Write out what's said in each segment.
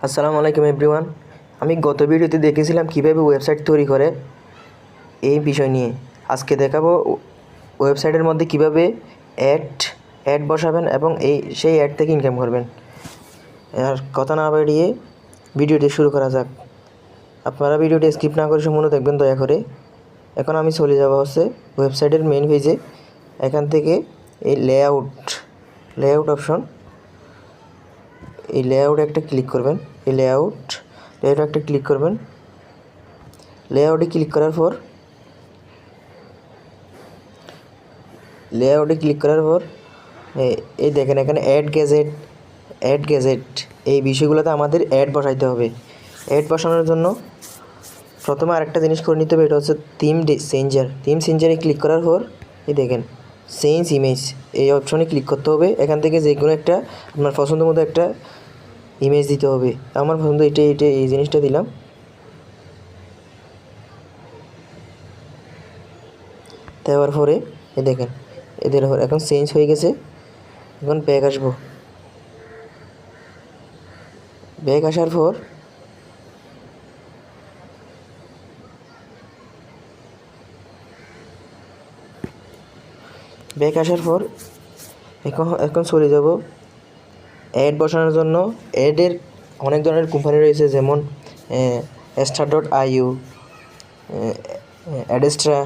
আসসালামু আলাইকুম এভরিওয়ান। আমি গত ভিডিওতে দেখেছিলাম কিভাবে ওয়েবসাইট তৈরি করে এই বিষয় নিয়ে। আজকে দেখাবো ওয়েবসাইটের মধ্যে কিভাবে অ্যাড বসাবেন এবং সেই অ্যাড থেকে ইনকাম করবেন। আর কথা না বাড়িয়ে ভিডিওটি শুরু করা যাক। আপনারা ভিডিওটি স্কিপ না করে সম্পূর্ণ দেখবেন দয়া করে। এখন আমি চলে যাব ওয়েবসাইটের মেইন পেজে। এখান থেকে এই লেআউট অপশন, এই লেআউটে একটা ক্লিক করবেন। এই লেআউটে একটা ক্লিক করবেন। লেআউটে ক্লিক করার পর এই দেখেন এখানে অ্যাড গ্যাজেট এই বিষয়গুলোতে আমাদের অ্যাড বসাইতে হবে। অ্যাড বসানোর জন্য প্রথমে আরেকটা জিনিস করে নিতে হবে, এটা হচ্ছে থিম চেঞ্জারে ক্লিক করার পর এই দেখেন চেঞ্জ ইমেজ এই অপশনে ক্লিক করতে হবে। এখান থেকে যে কোনো একটা আপনার পছন্দ মতো একটা ইমেজ দিতে হবে। আমার পছন্দ এটা এই জিনিসটা দিলাম। দেওয়ার পরে এই দেখেন এদের এখন চেঞ্জ হয়ে গেছে। এখন ব্যাক আসবো। ব্যাক আসার পর এখন চলে যাব অ্যাড বসানোর জন্য। অ্যাডের অনেক ধরনের কোম্পানি রয়েছে, যেমন star.io, অ্যাডেস্ট্রা,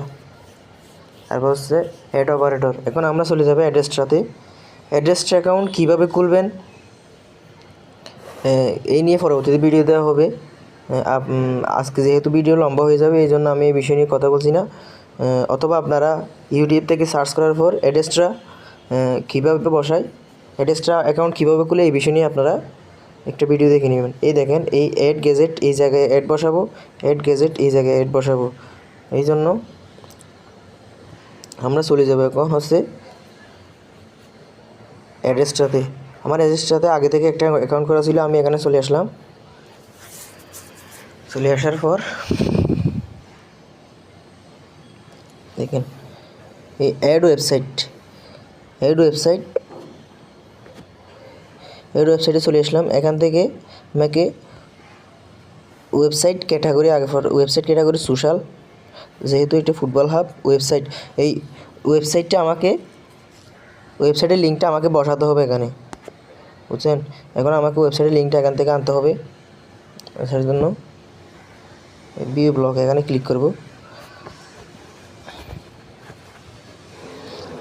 তারপর হচ্ছে অ্যাড অপারেটর। এখন আমরা চলে যাব অ্যাডেস্ট্রাতে। অ্যাডেস্ট্রা অ্যাকাউন্ট কীভাবে খুলবেন এই নিয়ে পরবর্তীতে ভিডিও দেওয়া হবে। আজকে যেহেতু ভিডিও লম্বা হয়ে যাবে এই জন্য আমি এই বিষয় নিয়ে কথা বলছি না। অথবা আপনারা ইউটিউব থেকে সার্চ করার পর অ্যাডেস্ট্রা কীভাবে বসায়, অ্যাডেস্ট্রা অ্যাকাউন্ট কীভাবে খুলে এই বিষয় নিয়ে আপনারা একটা ভিডিও দেখে নেবেন। এই দেখেন এই অ্যাড গ্যাজেট এই জায়গায় অ্যাড বসাবো, অ্যাড গ্যাজেট এই জায়গায় অ্যাড বসাবো। এই জন্য আমরা চলে যাব এখন অ্যাডেস্ট্রাতে। আমার অ্যাডেস্ট্রাতে আগে থেকে একটা অ্যাকাউন্ট করা ছিল, আমি এখানে চলে আসলাম। চলে আসার পর দেখেন এই অ্যাড ওয়েবসাইটে চলে আসলাম। এখান থেকে আমাকে ওয়েবসাইট ক্যাটাগরি সোশ্যাল, যেহেতু এটা ফুটবল হাব ওয়েবসাইট, এই ওয়েবসাইটের লিঙ্কটা আমাকে বসাতে হবে এখানে, বুঝছেন? এখন আমাকে ওয়েবসাইটের লিঙ্কটা এখান থেকে আনতে হবে। আসার জন্য ভিউ ব্লগ এখানে ক্লিক করব।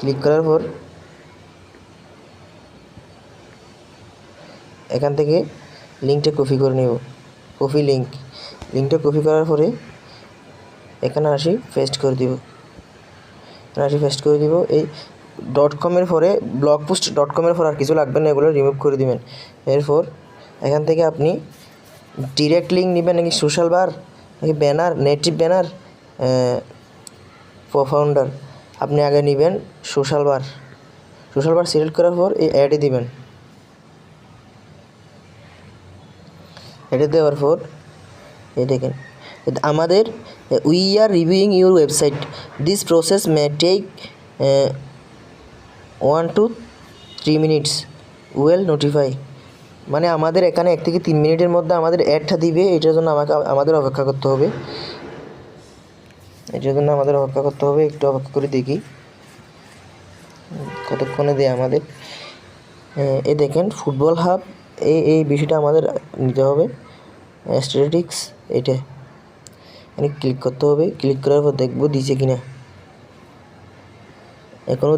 ক্লিক করার পর এখান থেকে লিঙ্কটা কপি করে নেব। লিঙ্কটা কপি করার পরে এখানে আসি পেস্ট করে দিব। এই .com-এর পরে blogpost.com-এর পর আর কিছু লাগবে না, এগুলো রিমুভ করে দিবেন। এরপর এখান থেকে আপনি ডিরেক্ট লিঙ্ক নেবেন নাকি সোশ্যাল বার নাকি ব্যানার, নেটিভ ব্যানার, ফাউন্ডার। আপনি আগে নেবেন সোশ্যাল বার সিলেক্ট করার পর এই অ্যাডে দিবেন। অ্যাডে দেওয়ার পর এই দেখেন আমাদের we are reviewing your website, this process may take 1 to 3 minutes, will notify. মানে আমাদের এখানে 1 থেকে 3 মিনিটের মধ্যে আমাদের অ্যাডটা দিবে। এটার জন্য আমাদের অপেক্ষা করতে হবে। একটু অপেক্ষা করে দেখি কতক্ষণে দেয় আমাদের। এই দেখেন ফুটবল হাব এই বিষয়টা আমাদের নিতে হবে। স্ট্যাটিস্টিক্স এটা মানে ক্লিক করতে হবে। ক্লিক করার পর দেখবো দিছে কিনা। এখনও